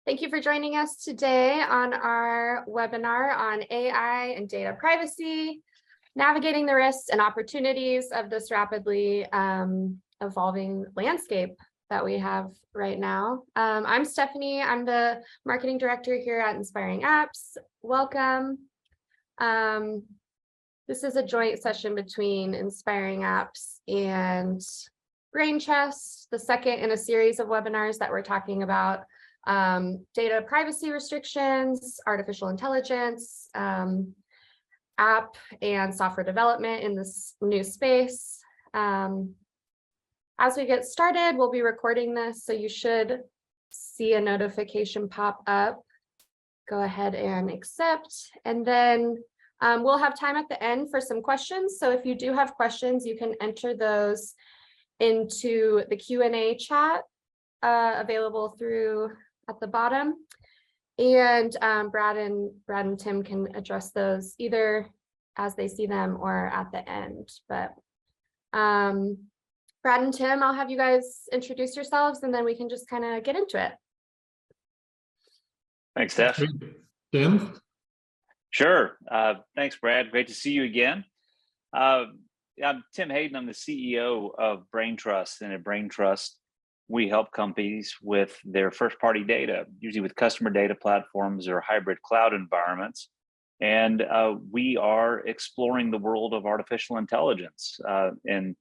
Thank you for joining us today on our webinar on AI and data privacy, navigating the risks and opportunities of this rapidly evolving landscape that we have right now. I'm Stephanie. I'm the marketing director here at InspiringApps. Welcome. This is a joint session between InspiringApps and Brain+Trust, the second in a series of webinars that we're talking about data privacy restrictions, artificial intelligence, app and software development in this new space. As we get started, we'll be recording this, so you should see a notification pop up. Go ahead and accept, and then we'll have time at the end for some questions. So if you do have questions, you can enter those into the Q&A chat available through at the bottom, and Brad and Tim can address those either as they see them or at the end. But Brad and Tim, I'll have you guys introduce yourselves, and then we can just kind of get into it. Thanks, Steph. Tim? Sure. Thanks, Brad. Great to see you again. I'm Tim Hayden. I'm the CEO of Brain+Trust, and at Brain+Trust, we help companies with their first-party data, usually with customer data platforms or hybrid cloud environments. And we are exploring the world of artificial intelligence in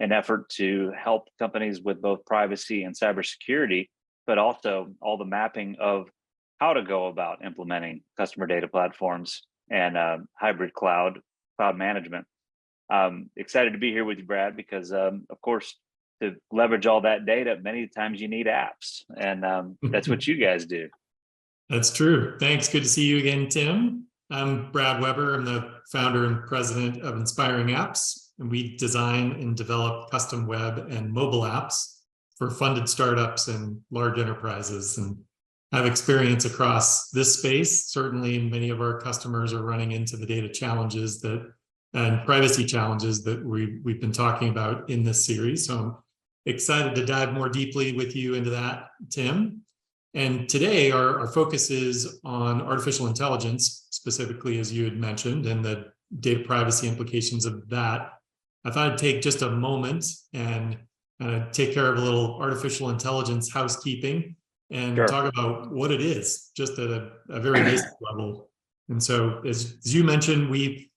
an effort to help companies with both privacy and cybersecurity, but also all the mapping of how to go about implementing customer data platforms and hybrid cloud management. Excited to be here with you, Brad, because of course, to leverage all that data, many times you need apps, and that's what you guys do. That's true. Thanks. Good to see you again, Tim. I'm Brad Weber. I'm the founder and president of InspiringApps, and we design and develop custom web and mobile apps for funded startups and large enterprises, and have experience across this space. Certainly, many of our customers are running into the data challenges and privacy challenges that we've been talking about in this series. So I'm excited to dive more deeply with you into that, Tim. And today our focus is on artificial intelligence, specifically, as you had mentioned, and the data privacy implications of that. I thought I'd take just a moment and take care of a little artificial intelligence housekeeping and Sure. talk about what it is, just at a very basic level. And so, as you mentioned, we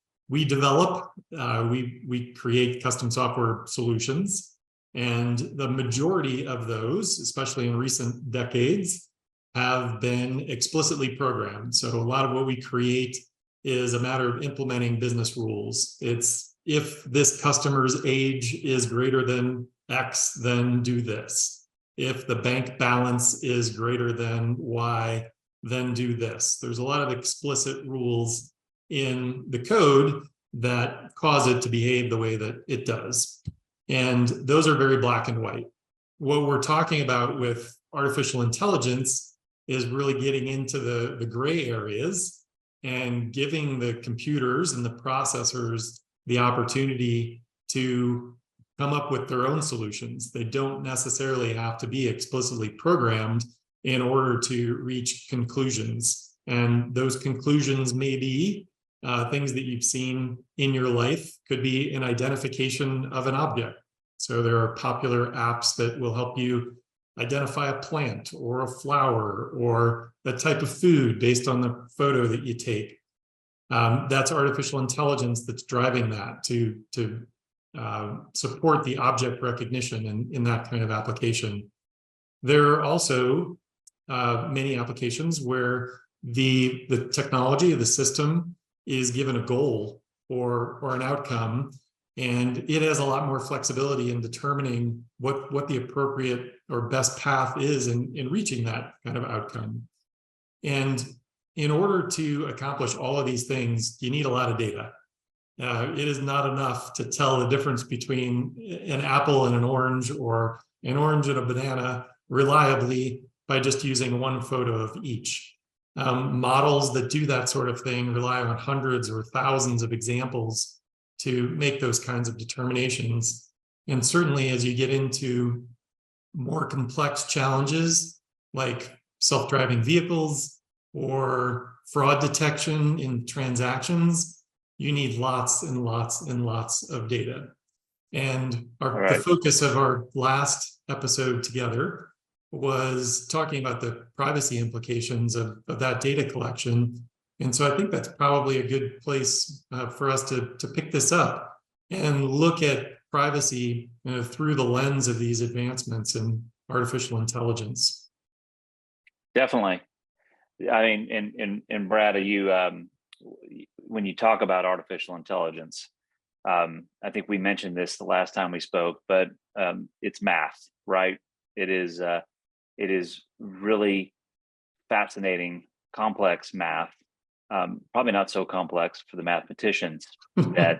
develop, we create custom software solutions, and the majority of those, especially in recent decades, have been explicitly programmed. So a lot of what we create is a matter of implementing business rules. It's, if this customer's age is greater than X, then do this. If the bank balance is greater than Y, then do this. There's a lot of explicit rules in the code that cause it to behave the way that it does. And those are very black and white. What we're talking about with artificial intelligence is really getting into the gray areas and giving the computers and the processors the opportunity to come up with their own solutions. They don't necessarily have to be explicitly programmed in order to reach conclusions. And those conclusions may be things that you've seen in your life. Could be an identification of an object. So there are popular apps that will help you identify a plant or a flower or a type of food based on the photo that you take. That's artificial intelligence that's driving that to support the object recognition in that kind of application. There are also many applications where the technology, the system, is given a goal or an outcome, and it has a lot more flexibility in determining what the appropriate or best path is in reaching that kind of outcome. And in order to accomplish all of these things, you need a lot of data. It is not enough to tell the difference between an apple and an orange, or an orange and a banana reliably by just using one photo of each. Models that do that sort of thing rely on hundreds or thousands of examples to make those kinds of determinations. And certainly as you get into more complex challenges, like self-driving vehicles or fraud detection in transactions, you need lots and lots and lots of data. And the focus of our last episode together was talking about the privacy implications of that data collection. And so I think that's probably a good place for us to pick this up and look at privacy through the lens of these advancements in artificial intelligence. Definitely. I mean, and Brad, are you, when you talk about artificial intelligence, I think we mentioned this the last time we spoke, but it's math, right? It is really fascinating, complex math. Probably not so complex for the mathematicians that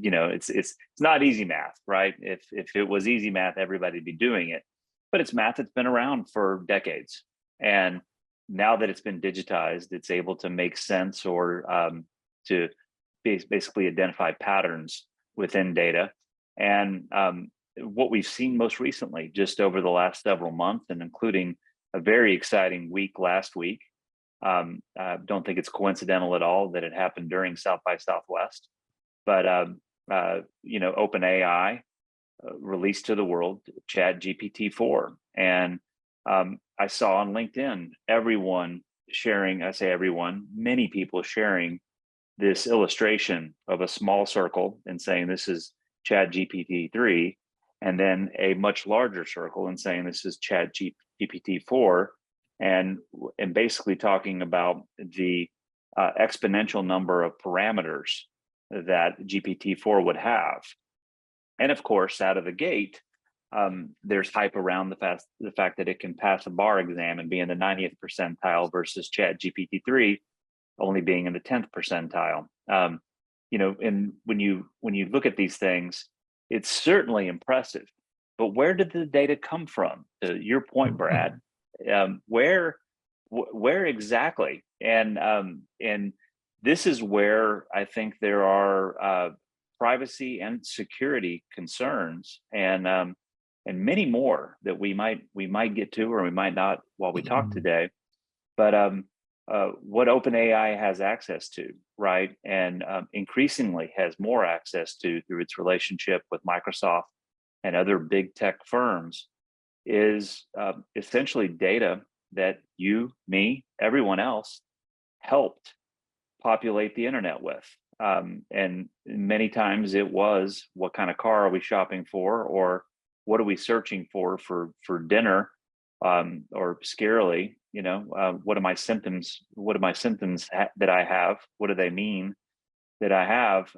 you know, it's not easy math, right? If it was easy math, everybody'd be doing it. But it's math that's been around for decades, and now that it's been digitized, it's able to make sense or to basically identify patterns within data. And what we've seen most recently, just over the last several months, and including a very exciting week last week. I don't think it's coincidental at all that it happened during South by Southwest, but you know, OpenAI released to the world ChatGPT-4, and I saw on LinkedIn everyone sharing. I say everyone, many people sharing this illustration of a small circle and saying this is ChatGPT-3, and then a much larger circle and saying this is ChatGPT-4. And basically talking about the exponential number of parameters that GPT-4 would have. And of course, out of the gate, there's hype around the fact that it can pass a bar exam and be in the 90th percentile versus ChatGPT-3 only being in the 10th percentile. You know, and when you look at these things, it's certainly impressive. But where did the data come from? To your point, Brad. Where exactly? And this is where I think there are privacy and security concerns, and many more that we might get to, or we might not while we talk today. But what OpenAI has access to, right, and increasingly has more access to through its relationship with Microsoft and other big tech firms, is essentially data that you, me, everyone else helped populate the internet with. And many times it was, what kind of car are we shopping for, or what are we searching for dinner, or scarily, you know, what are my symptoms? What are my symptoms that I have? What do they mean that I have?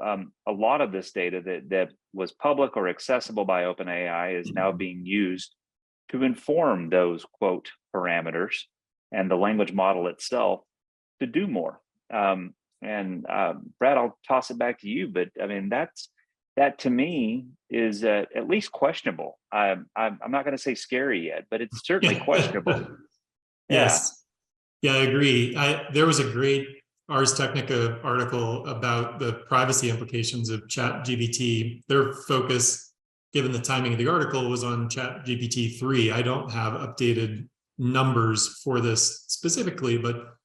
A lot of this data that was public or accessible by OpenAI is now being used to inform those quote parameters and the language model itself to do more. And Brad, I'll toss it back to you, but I mean, that to me is at least questionable. I'm not going to say scary yet, but it's certainly questionable. Yes. Yeah, I agree. There was a great Ars Technica article about the privacy implications of ChatGPT. Their focus, given the timing of the article, was on ChatGPT-3. I don't have updated numbers for this specifically, but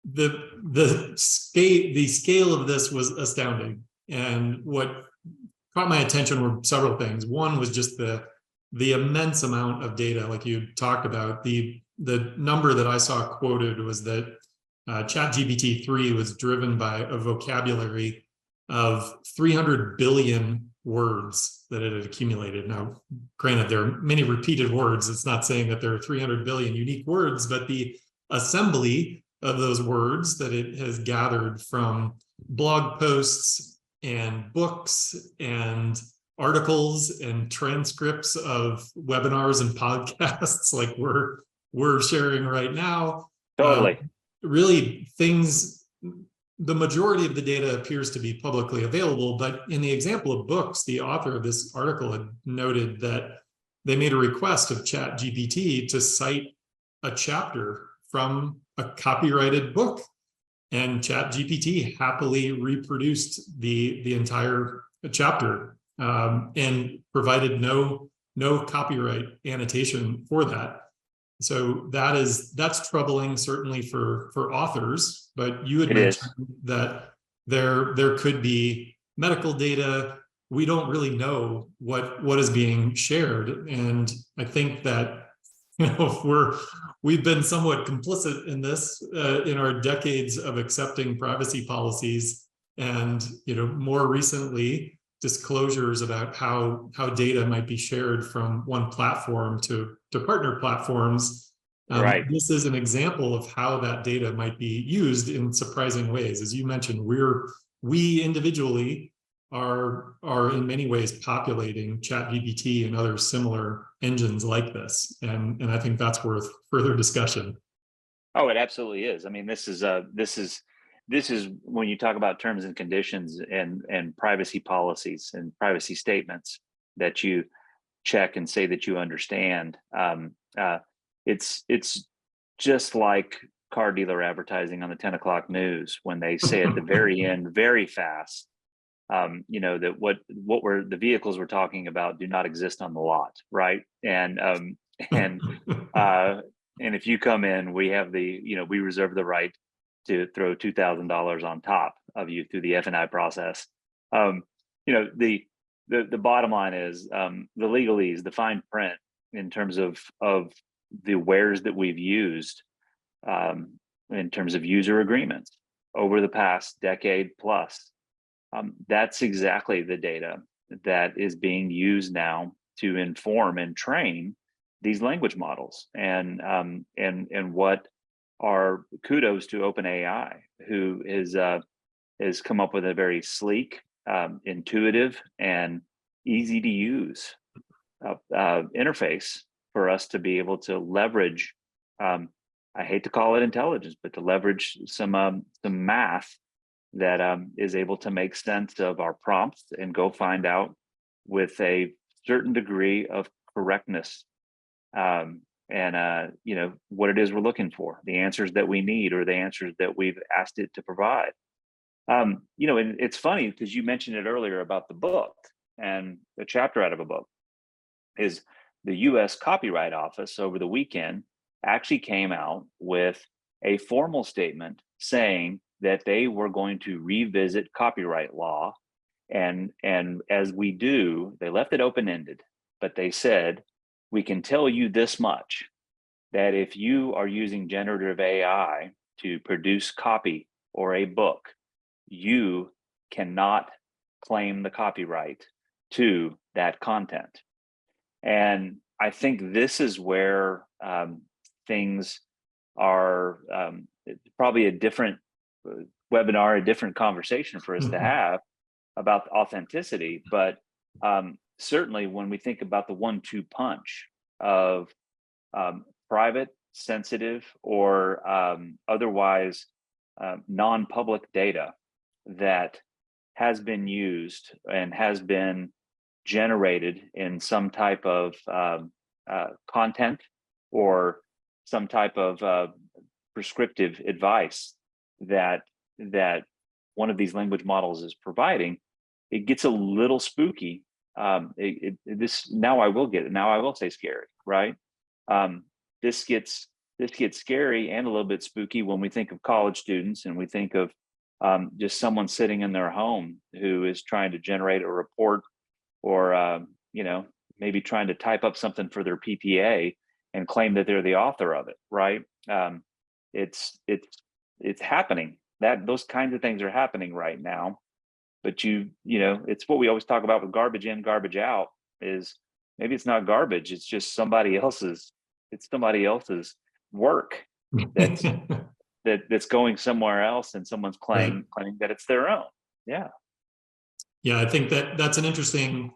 the scale of this was astounding. And what caught my attention were several things. One was just the immense amount of data, like you talked about. The number that I saw quoted was that ChatGPT-3 was driven by a vocabulary of 300 billion words that it had accumulated. Now, granted, there are many repeated words. It's not saying that there are 300 billion unique words, but the assembly of those words that it has gathered from blog posts and books and articles and transcripts of webinars and podcasts like we're sharing right now. Totally. Really, the majority of the data appears to be publicly available, but in the example of books, the author of this article had noted that they made a request of ChatGPT to cite a chapter from a copyrighted book, and ChatGPT happily reproduced the entire chapter and provided no copyright annotation for that. So that's troubling, certainly for authors. But you had It mentioned is. that there could be medical data. We don't really know what is being shared, and I think that we've been somewhat complicit in this in our decades of accepting privacy policies, and more recently disclosures about how data might be shared from one platform to partner platforms. Right. This is an example of how that data might be used in surprising ways. As you mentioned, we individually are in many ways populating ChatGPT and other similar engines like this, and I think that's worth further discussion. Oh, it absolutely is. I mean, this is when you talk about terms and conditions and privacy policies and privacy statements that you check and say that you understand. It's just like car dealer advertising on the 10 o'clock news when they say at the very end, very fast, that what the vehicles we're talking about do not exist on the lot, right? And if you come in, we have we reserve the right to throw $2,000 on top of you through the F&I process. The bottom line is the legalese, the fine print in terms of the wheres that we've used in terms of user agreements over the past decade plus. That's exactly the data that is being used now to inform and train these language models, and what are kudos to OpenAI, who has come up with a very sleek, intuitive, and easy to use interface for us to be able to leverage. I hate to call it intelligence, but to leverage some math that is able to make sense of our prompts and go find out with a certain degree of correctness, what it is we're looking for, the answers that we need, or the answers that we've asked it to provide. And it's funny because you mentioned it earlier about the book, and a chapter out of a book is the US Copyright Office over the weekend actually came out with a formal statement saying that they were going to revisit copyright law. And as we do, they left it open-ended, but they said, we can tell you this much, that if you are using generative AI to produce copy or a book, you cannot claim the copyright to that content. And I think this is where things are probably a different webinar, a different conversation for us to have about authenticity. But certainly when we think about the 1-2 punch of private, sensitive, or otherwise non-public data that has been used and has been generated in some type of content or some type of prescriptive advice that one of these language models is providing, it gets a little spooky. Now I will say scary, right? This gets scary and a little bit spooky when we think of college students and we think of just someone sitting in their home who is trying to generate a report, or maybe trying to type up something for their PPA and claim that they're the author of it, right? It's happening. Those kinds of things are happening right now. But it's what we always talk about with garbage in, garbage out, is maybe it's not garbage, it's just somebody else's work that's going somewhere else, and someone's claiming that it's their own. Yeah. Yeah, I think that's an interesting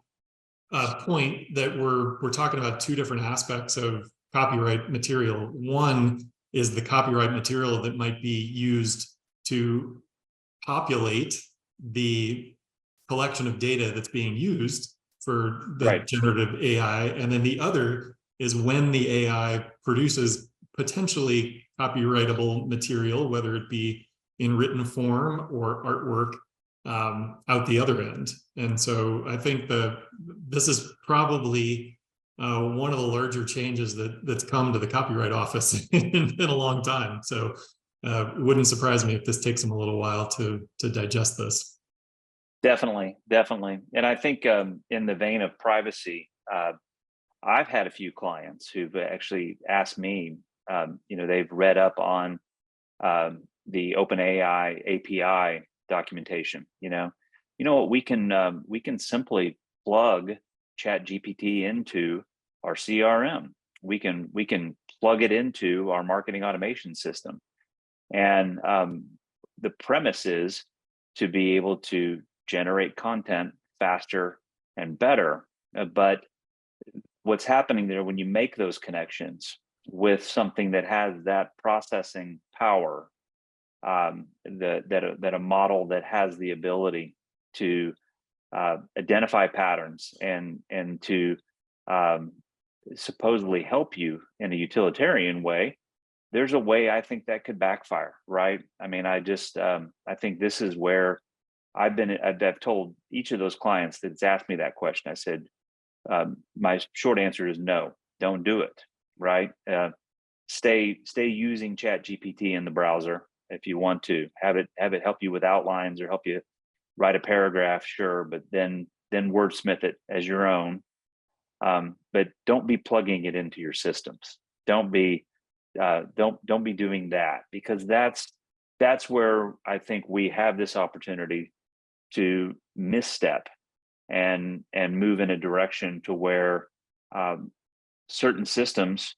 point, that we're talking about two different aspects of copyright material. One is the copyright material that might be used to populate the collection of data that's being used for the generative AI. And then the other is when the AI produces potentially copyrightable material, whether it be in written form or artwork, out the other end. And so I think this is probably one of the larger changes that's come to the Copyright Office in a long time. So it wouldn't surprise me if this takes them a little while to digest this. Definitely. And I think in the vein of privacy, I've had a few clients who've actually asked me, they've read up on the OpenAI API documentation. What we can simply plug ChatGPT into our CRM. We can plug it into our marketing automation system, and the premise is to be able to generate content faster and better. But what's happening there when you make those connections with something that has that processing power, that a model that has the ability to identify patterns and to supposedly help you in a utilitarian way, there's a way I think that could backfire, right? I mean, I think this is where I've told each of those clients that's asked me that question. I said, my short answer is no, don't do it, right? Stay using ChatGPT in the browser if you want to. Have it help you with outlines or help you write a paragraph, sure, but then wordsmith it as your own. But don't be plugging it into your systems. Don't be doing that, because that's where I think we have this opportunity to misstep and move in a direction to where certain systems,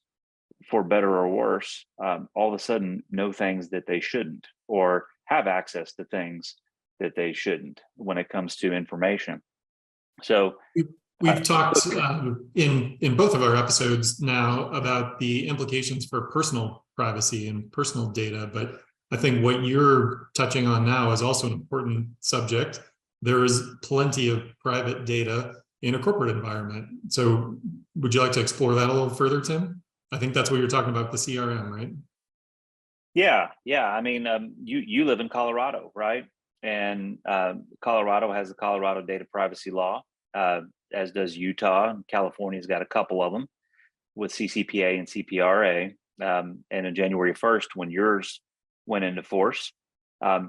for better or worse, all of a sudden know things that they shouldn't, or have access to things that they shouldn't when it comes to information. So we've talked in both of our episodes now about the implications for personal privacy and personal data, but I think what you're touching on now is also an important subject. There is plenty of private data in a corporate environment. So would you like to explore that a little further, Tim? I think that's what you're talking about, the CRM, right? Yeah. I mean, you live in Colorado, right? And Colorado has the Colorado data privacy law, as does Utah. California's got a couple of them with CCPA and CPRA. And on January 1st, when yours went into force,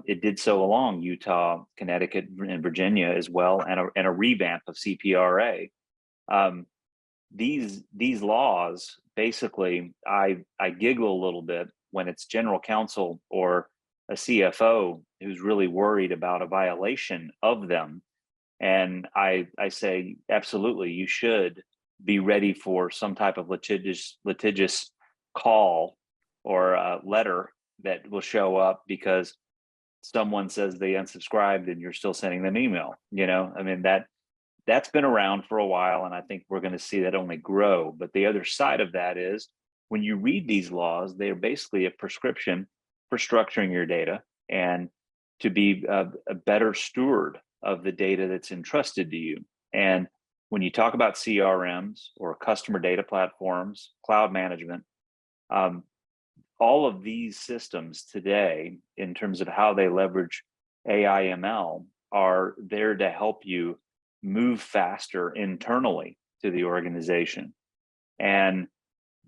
it did so along Utah, Connecticut, and Virginia as well, and a revamp of CPRA. These laws, basically, I giggle a little bit when it's general counsel or a CFO who's really worried about a violation of them. And I say, absolutely, you should be ready for some type of litigious call or a letter that will show up because someone says they unsubscribed and you're still sending them email. I mean, that's been around for a while, and I think we're going to see that only grow. But the other side of that is, when you read these laws, they are basically a prescription for structuring your data and to be a better steward of the data that's entrusted to you. And when you talk about CRMs or customer data platforms, cloud management, all of these systems today, in terms of how they leverage AI ML, are there to help you move faster internally to the organization. And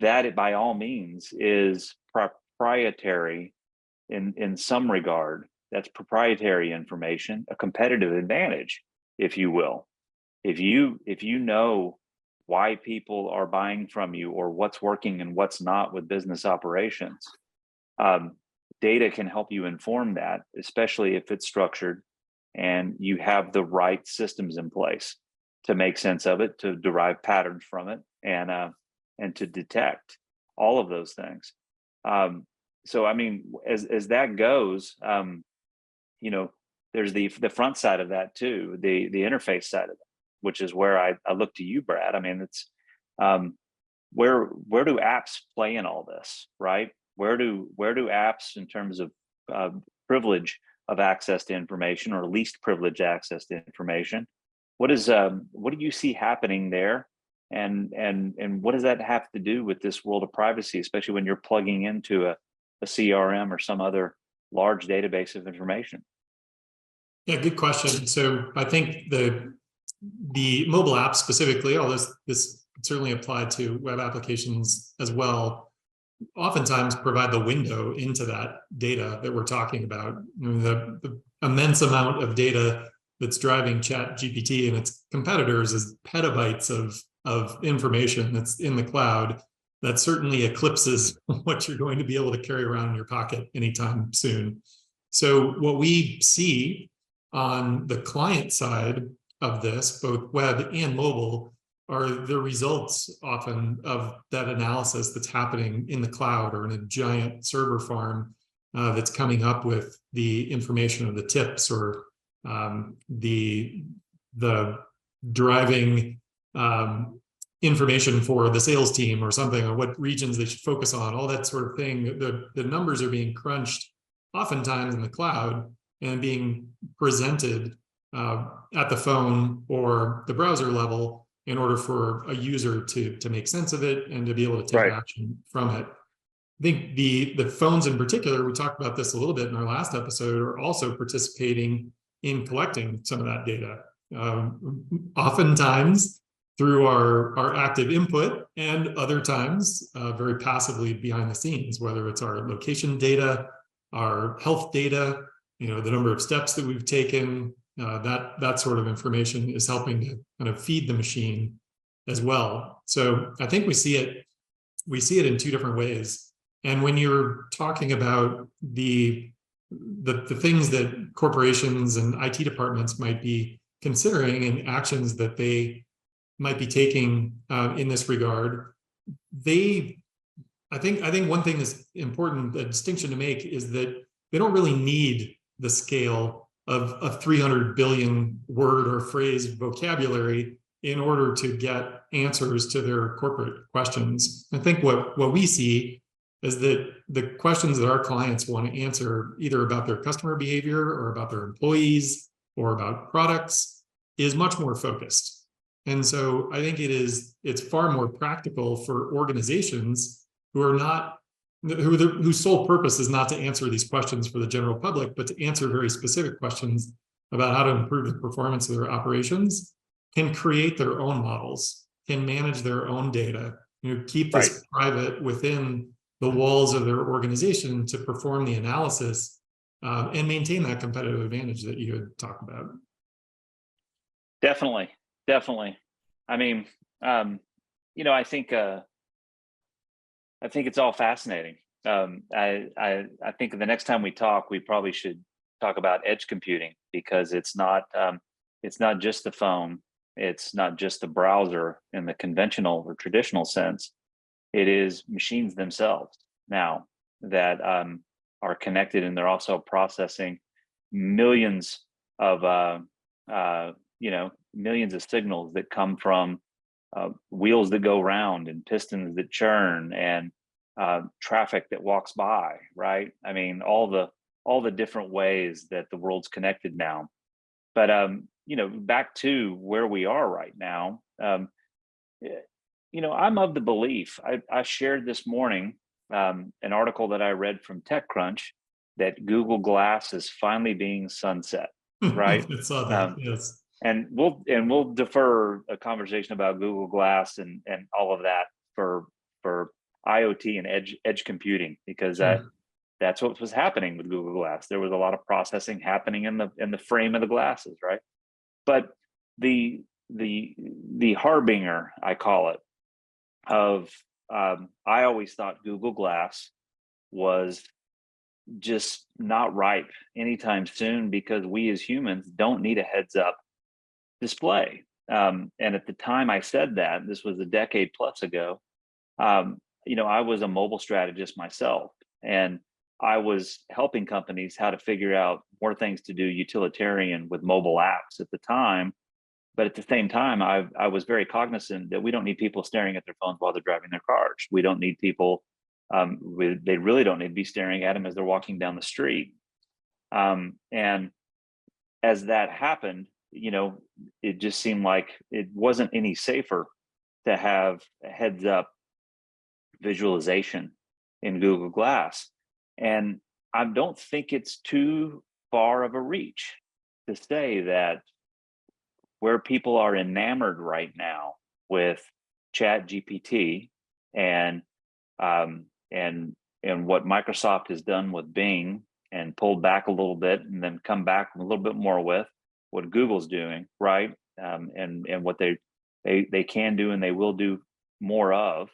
that, by all means, is proprietary in some regard. That's proprietary information, a competitive advantage, if you will. If you know why people are buying from you, or what's working and what's not with business operations, data can help you inform that, especially if it's structured and you have the right systems in place to make sense of it, to derive patterns from it, and to detect all of those things. So, I mean, as that goes, there's the front side of that too, the interface side of it, which is where I look to you, Brad. I mean, it's where do apps play in all this, right? Where do apps, in terms of privilege of access to information, or least privileged access to information, what do you see happening there? And what does that have to do with this world of privacy, especially when you're plugging into a CRM or some other large database of information? Yeah, good question. So I think the mobile app specifically, all this certainly apply to web applications as well, oftentimes provide the window into that data that we're talking about. The immense amount of data that's driving ChatGPT and its competitors is petabytes of information that's in the cloud that certainly eclipses what you're going to be able to carry around in your pocket anytime soon. So what we see on the client side of this, both web and mobile, are the results often of that analysis that's happening in the cloud or in a giant server farm that's coming up with the information of the tips or the driving information for the sales team or something, or what regions they should focus on, all that sort of thing. The numbers are being crunched oftentimes in the cloud and being presented at the phone or the browser level in order for a user to make sense of it and to be able to take action from it. I think the phones in particular, we talked about this a little bit in our last episode, are also participating in collecting some of that data. Oftentimes through our active input, and other times very passively behind the scenes, whether it's our location data, our health data, the number of steps that we've taken, that sort of information is helping to kind of feed the machine as well. So I think we see it in two different ways. And when you're talking about the things that corporations and IT departments might be considering and actions that they might be taking in this regard, I think one thing that's important, a distinction to make, is that they don't really need the scale of a 300 billion word or phrase vocabulary in order to get answers to their corporate questions. I think what we see is that the questions that our clients want to answer, either about their customer behavior or about their employees or about products, is much more focused. And so I think it's far more practical for organizations whose sole purpose is not to answer these questions for the general public, but to answer very specific questions about how to improve the performance of their operations, can create their own models, can manage their own data, keep this private within the walls of their organization to perform the analysis and maintain that competitive advantage that you had talked about. Definitely. I mean, I think it's all fascinating. I think the next time we talk, we probably should talk about edge computing, because it's not just the phone, it's not just the browser in the conventional or traditional sense. It is machines themselves now that are connected, and they're also processing millions of millions of signals that come from wheels that go round and pistons that churn and traffic that walks by, right? I mean, all the different ways that the world's connected now. But back to where we are right now, I'm of the belief, I shared this morning an article that I read from TechCrunch that Google Glass is finally being sunset, right? I saw that, yes. And we'll defer a conversation about Google Glass and all of that for IoT and edge computing, because that's what was happening with Google Glass. There was a lot of processing happening in the frame of the glasses, right? But the harbinger, I call it, of I always thought Google Glass was just not ripe anytime soon, because we as humans don't need a heads up display. And at the time I said that, this was a decade plus ago, I was a mobile strategist myself, and I was helping companies how to figure out more things to do utilitarian with mobile apps at the time. But at the same time, I was very cognizant that we don't need people staring at their phones while they're driving their cars. We don't need people, they really don't need to be staring at them as they're walking down the street. And as that happened, it just seemed like it wasn't any safer to have a heads up visualization in Google Glass. And I don't think it's too far of a reach to say that where people are enamored right now with Chat GPT and what Microsoft has done with Bing and pulled back a little bit and then come back a little bit more with what Google's doing, right? And what they can do and they will do more of.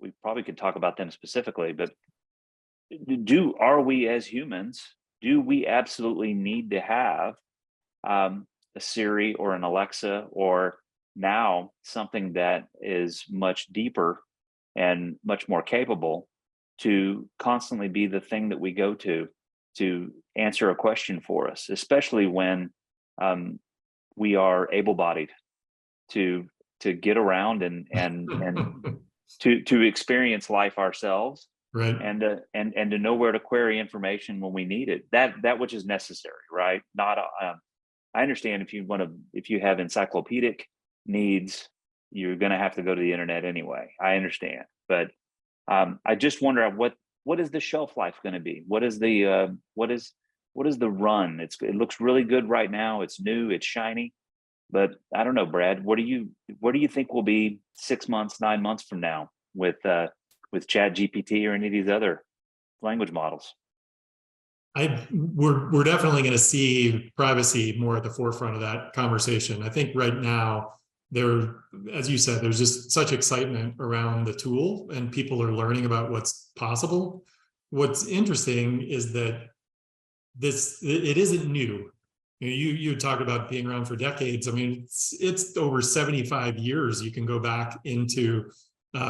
We probably could talk about them specifically, but are we as humans, do we absolutely need to have a Siri or an Alexa, or now something that is much deeper and much more capable to constantly be the thing that we go to answer a question for us, especially when we are able-bodied to get around and to experience life ourselves, Right. and to know where to query information when we need it. That which is necessary, right? Not I understand if you have encyclopedic needs, you're going to have to go to the internet anyway. I understand, but I just wonder what is the shelf life going to be? What is the run? It looks really good right now. It's new, it's shiny, but I don't know, Brad. What do you think will be 6 months, 9 months from now with Chat GPT or any of these other language models? We're definitely going to see privacy more at the forefront of that conversation. I think right now as you said, there's just such excitement around the tool and people are learning about what's possible. What's interesting is that it isn't new. You talked about being around for decades. I mean, it's over 75 years. You can go back into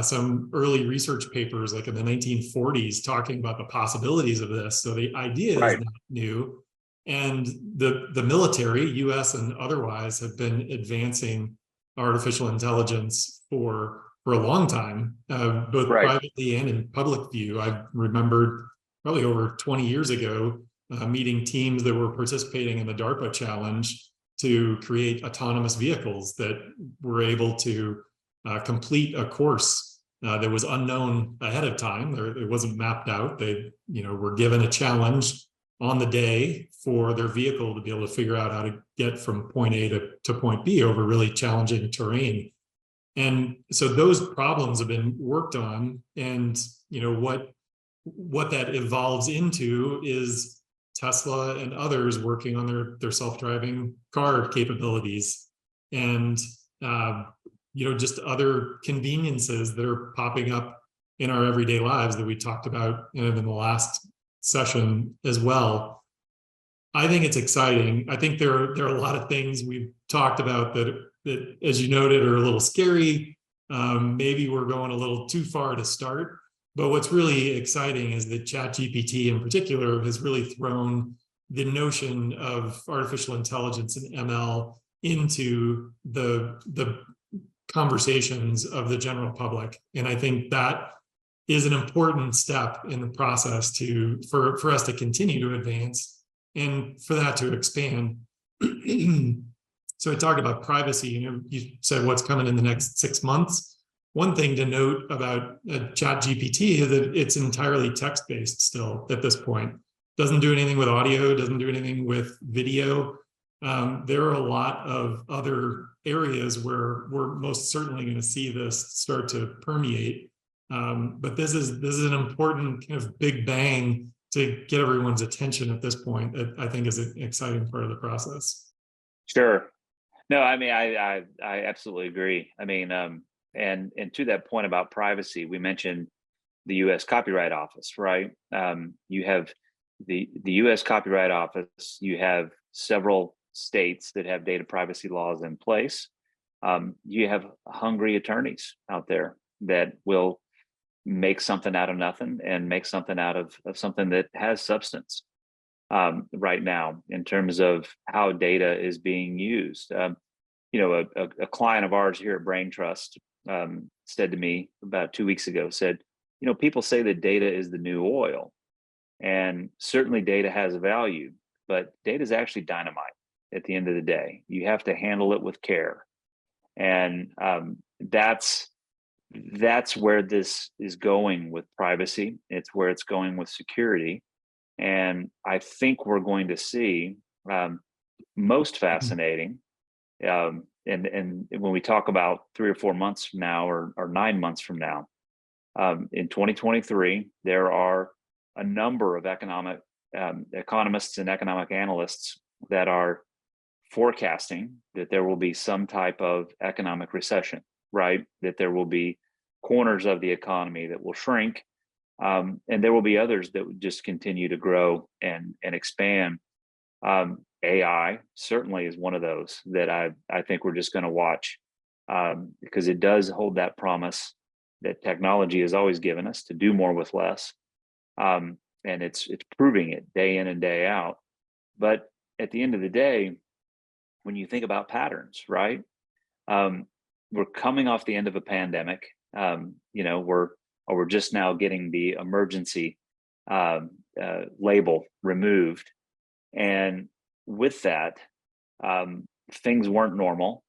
some early research papers like in the 1940s talking about the possibilities of this. So the idea is not new. And the military, US and otherwise, have been advancing artificial intelligence for a long time, both privately and in public view. I remembered probably over 20 years ago meeting teams that were participating in the DARPA challenge to create autonomous vehicles that were able to complete a course that was unknown ahead of time. It wasn't mapped out. They were given a challenge on the day for their vehicle to be able to figure out how to get from point A to point B over really challenging terrain. And so those problems have been worked on, and what that evolves into is Tesla and others working on their self-driving car capabilities, and just other conveniences that are popping up in our everyday lives that we talked about in the last session as well. I think it's exciting. I think there are a lot of things we've talked about that, as you noted, are a little scary. Maybe we're going a little too far to start. But what's really exciting is that ChatGPT in particular has really thrown the notion of artificial intelligence and ML into the conversations of the general public. And I think that is an important step in the process for us to continue to advance and for that to expand. So I talked about privacy. You said what's coming in the next 6 months. One thing to note about ChatGPT is that it's entirely text-based still at this point. Doesn't do anything with audio, doesn't do anything with video. There are a lot of other areas where we're most certainly going to see this start to permeate. But this is an important kind of big bang to get everyone's attention at this point. That I think is an exciting part of the process. Sure. No, I mean, I absolutely agree. I mean, and to that point about privacy, we mentioned the U.S. Copyright Office, right? You have the U.S. Copyright Office. You have several states that have data privacy laws in place. You have hungry attorneys out there that will make something out of nothing and make something out of something that has substance right now in terms of how data is being used. A client of ours here at Brain+Trust said to me about 2 weeks ago, said, people say that data is the new oil, and certainly data has a value, but data is actually dynamite at the end of the day. You have to handle it with care. And that's where this is going with privacy. It's where it's going with security. And I think we're going to see most fascinating and when we talk about 3 or 4 months from now, or 9 months from now, in 2023, there are a number of economists and economic analysts that are forecasting that there will be some type of economic recession, right? That there will be corners of the economy that will shrink, and there will be others that would just continue to grow and expand. AI certainly is one of those that I think we're just going to watch, because it does hold that promise that technology has always given us to do more with less, and it's proving it day in and day out. But at the end of the day, when you think about patterns, right? We're coming off the end of a pandemic. We're just now getting the emergency label removed, and with that, things weren't normal.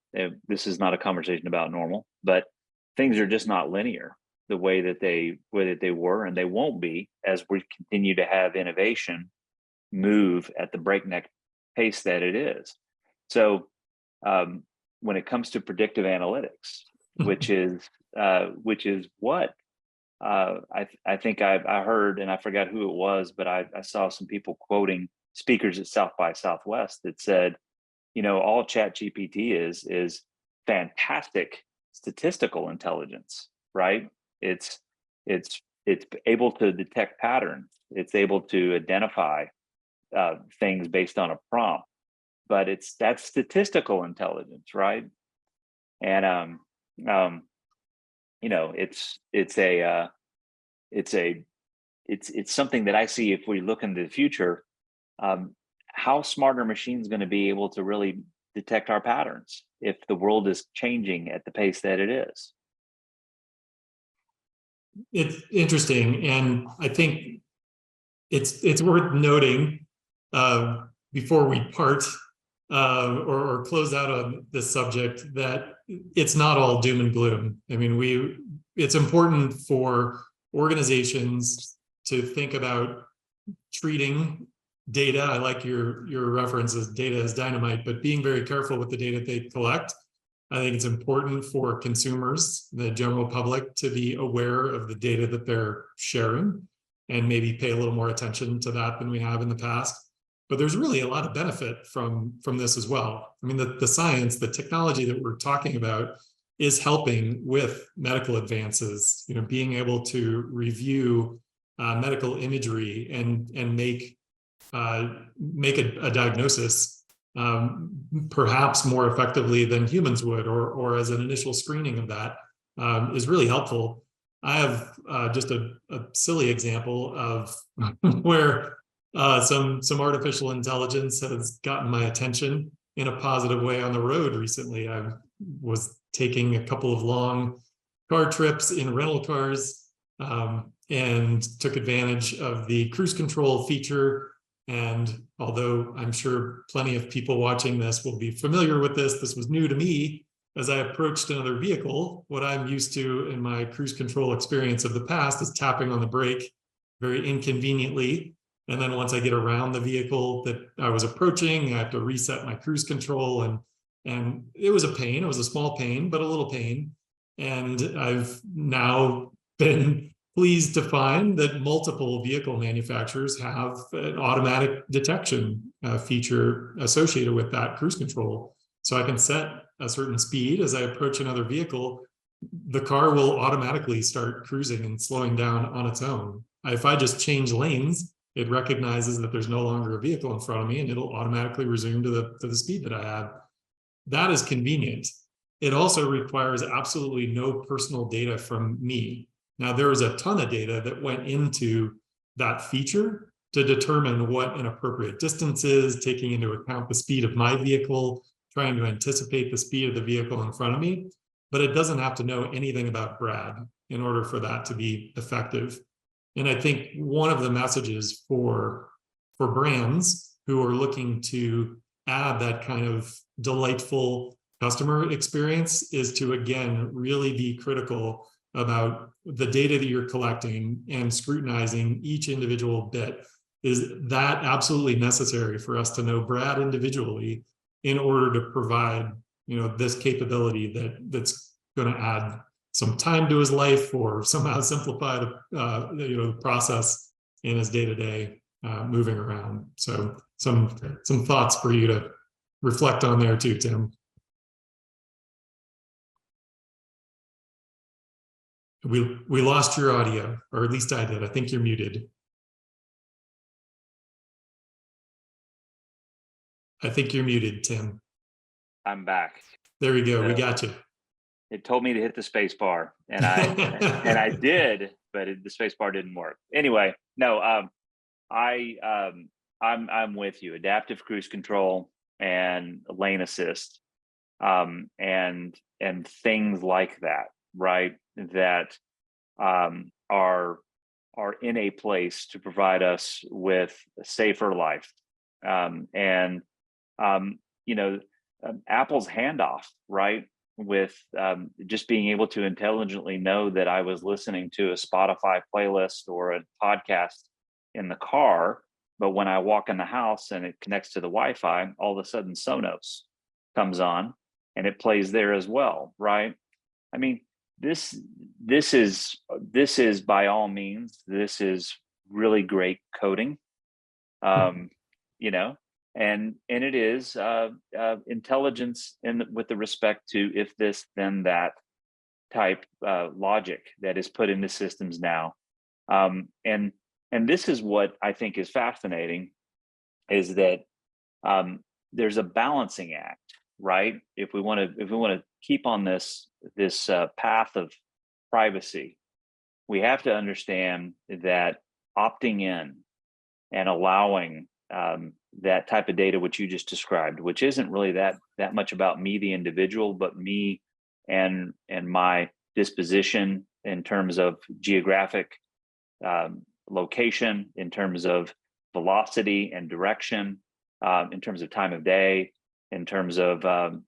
This is not a conversation about normal, but things are just not linear the way that they were, and they won't be as we continue to have innovation move at the breakneck pace that it is. So when it comes to predictive analytics, which is what I think I heard, and I forgot who it was, but I saw some people quoting speakers at South by Southwest that said, all ChatGPT is fantastic statistical intelligence, right? It's able to detect patterns. It's able to identify things based on a prompt, but that's statistical intelligence, right? And it's something that I see if we look into the future. How smart are machines going to be able to really detect our patterns if the world is changing at the pace that it is? It's interesting, and I think it's worth noting before we part or close out on this subject that it's not all doom and gloom. I mean, it's important for organizations to think about treating data. I like your references, data as dynamite, but being very careful with the data they collect. I think it's important for consumers, the general public, to be aware of the data that they're sharing and maybe pay a little more attention to that than we have in the past. But there's really a lot of benefit from this as well. I mean, the science, the technology that we're talking about is helping with medical advances, being able to review medical imagery and make a diagnosis perhaps more effectively than humans would, or as an initial screening of that is really helpful. I have just a silly example of where some artificial intelligence has gotten my attention in a positive way on the road recently. I was taking a couple of long car trips in rental cars and took advantage of the cruise control feature. And although I'm sure plenty of people watching this will be familiar with this was new to me. As I approached another vehicle, what I'm used to in my cruise control experience of the past is tapping on the brake very inconveniently. And then once I get around the vehicle that I was approaching, I have to reset my cruise control. And it was a pain. It was a small pain, but a little pain. And I've now been pleased to find that multiple vehicle manufacturers have an automatic detection feature associated with that cruise control. So I can set a certain speed as I approach another vehicle. The car will automatically start cruising and slowing down on its own. If I just change lanes, it recognizes that there's no longer a vehicle in front of me, and it'll automatically resume to the speed that I had. That is convenient. It also requires absolutely no personal data from me. Now, there was a ton of data that went into that feature to determine what an appropriate distance is, taking into account the speed of my vehicle, trying to anticipate the speed of the vehicle in front of me. But it doesn't have to know anything about Brad in order for that to be effective. And I think one of the messages for brands who are looking to add that kind of delightful customer experience is to, again, really be critical about the data that you're collecting and scrutinizing each individual bit. Is that absolutely necessary for us to know Brad individually in order to provide this capability that's going to add some time to his life or somehow simplify the process in his day-to-day moving around. So some thoughts for you to reflect on there too, Tim. We lost your audio, or at least I did. I think you're muted. I think you're muted, Tim. I'm back. There we go. We got you. It told me to hit the space bar, and I did, but the space bar didn't work. Anyway, no, I'm with you. Adaptive cruise control and lane assist, and things like that, right? That are in a place to provide us with a safer life, Apple's handoff, right? With just being able to intelligently know that I was listening to a Spotify playlist or a podcast in the car, but when I walk in the house and it connects to the Wi-Fi, all of a sudden Sonos comes on and it plays there as well, right? I mean, this is by all means, this is really great coding, and it is intelligence with the respect to if this then that type logic that is put into systems now, and this is what I think is fascinating, is that there's a balancing act, right? If we want to keep on this path of privacy, we have to understand that opting in and allowing that type of data which you just described, which isn't really that much about me, the individual, but me and my disposition in terms of geographic location, in terms of velocity and direction, in terms of time of day, in terms of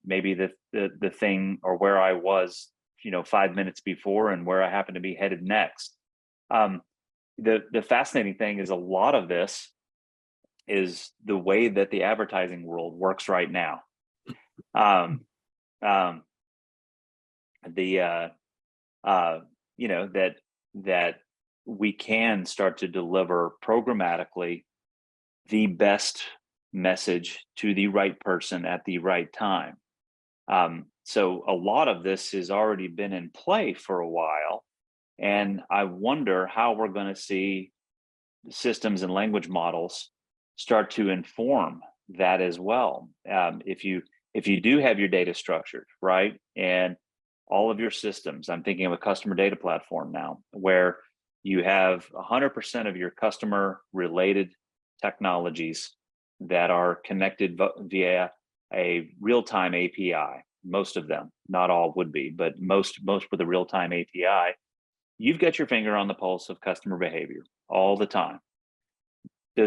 maybe the thing or where I was, 5 minutes before and where I happen to be headed next. The fascinating thing is a lot of this is the way that the advertising world works right now. That we can start to deliver programmatically the best message to the right person at the right time. So a lot of this has already been in play for a while, and I wonder how we're going to see systems and language models start to inform that as well. If you do have your data structured, right, and all of your systems, I'm thinking of a customer data platform now, where you have 100% of your customer related technologies that are connected via a real-time API. Most of them, not all would be, but most with a real-time API. You've got your finger on the pulse of customer behavior all the time. Do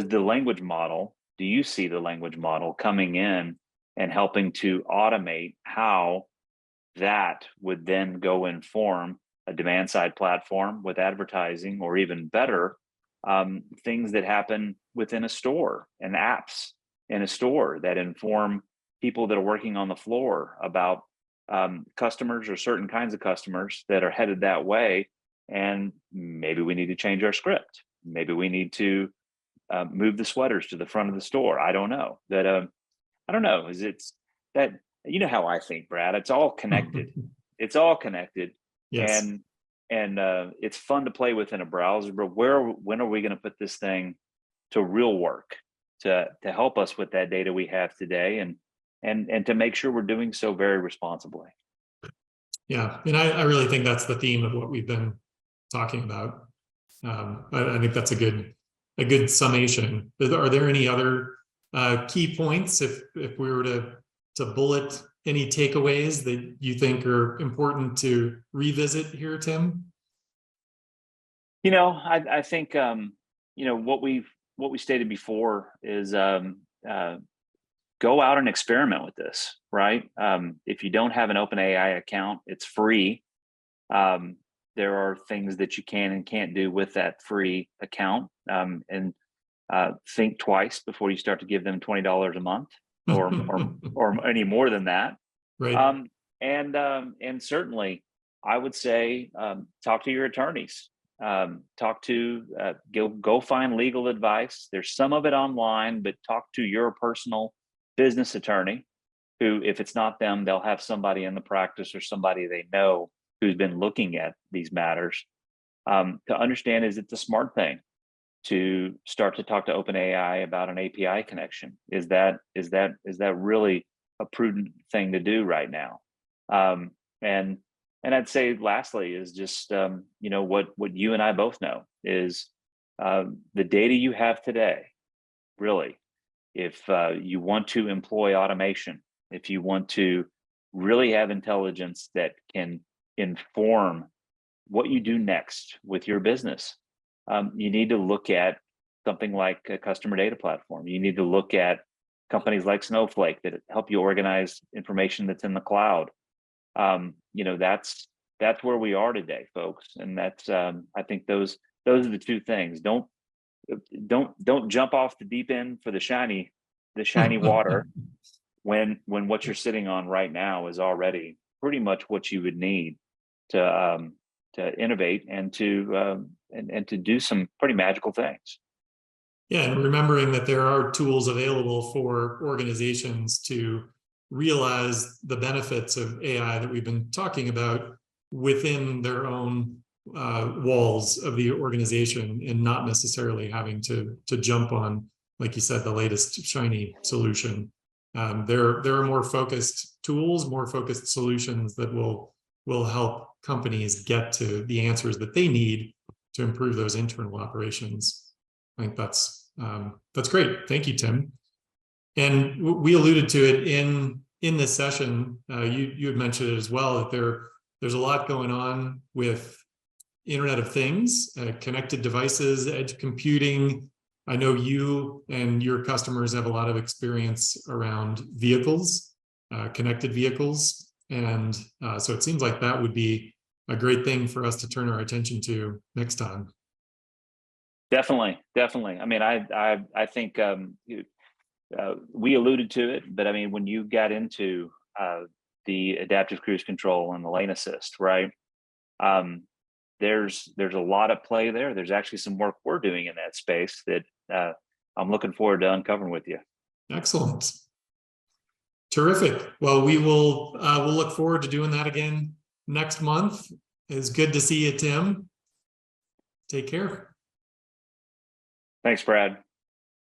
you see the language model coming in and helping to automate how that would then go inform a demand side platform with advertising, or even better, things that happen within a store and apps in a store that inform people that are working on the floor about customers or certain kinds of customers that are headed that way. And maybe we need to change our script. Maybe we need to move the sweaters to the front of the store. I don't know. I don't know. It's that, how I think, Brad. It's all connected. It's all connected. Yes. And it's fun to play with in a browser, but when are we going to put this thing to real work to help us with that data we have today, and to make sure we're doing so very responsibly? Yeah, and I really think that's the theme of what we've been talking about. I think that's a good summation. Are there any other key points, if we were to bullet any takeaways that you think are important to revisit here, Tim? I think what we stated before is go out and experiment with this, right? If you don't have an OpenAI account, it's free. There are things that you can and can't do with that free account, and think twice before you start to give them $20 a month or any more than that. Right. And certainly, I would say talk to your attorneys. Go find legal advice. There's some of it online, but talk to your personal business attorney, who, if it's not them, they'll have somebody in the practice or somebody they know who's been looking at these matters, to understand, is it the smart thing to start to talk to OpenAI about an API connection? Is that really a prudent thing to do right now? And I'd say lastly is just what you and I both know is the data you have today. Really, if you want to employ automation, if you want to really have intelligence that can inform what you do next with your business, you need to look at something like a customer data platform. You need to look at companies like Snowflake that help you organize information that's in the cloud. That's where we are today, folks. And that's I think those are the two things. Don't jump off the deep end for the shiny water when what you're sitting on right now is already pretty much what you would need to innovate and to do some pretty magical things. Yeah, and remembering that there are tools available for organizations to realize the benefits of AI that we've been talking about within their own walls of the organization, and not necessarily having to jump on, like you said, the latest shiny solution. There are more focused tools, more focused solutions that will help companies get to the answers that they need to improve those internal operations. I think that's great. Thank you, Tim. And we alluded to it in this session. You had mentioned it as well, that there's a lot going on with Internet of Things, connected devices, edge computing. I know you and your customers have a lot of experience around vehicles, connected vehicles. And so it seems like that would be a great thing for us to turn our attention to next time. Definitely. I mean, I think we alluded to it, but I mean, when you got into the adaptive cruise control and the lane assist, right? There's a lot at play there. There's actually some work we're doing in that space that I'm looking forward to uncovering with you. Excellent. Terrific. Well, we'll look forward to doing that again next month. It's good to see you, Tim. Take care. Thanks, Brad.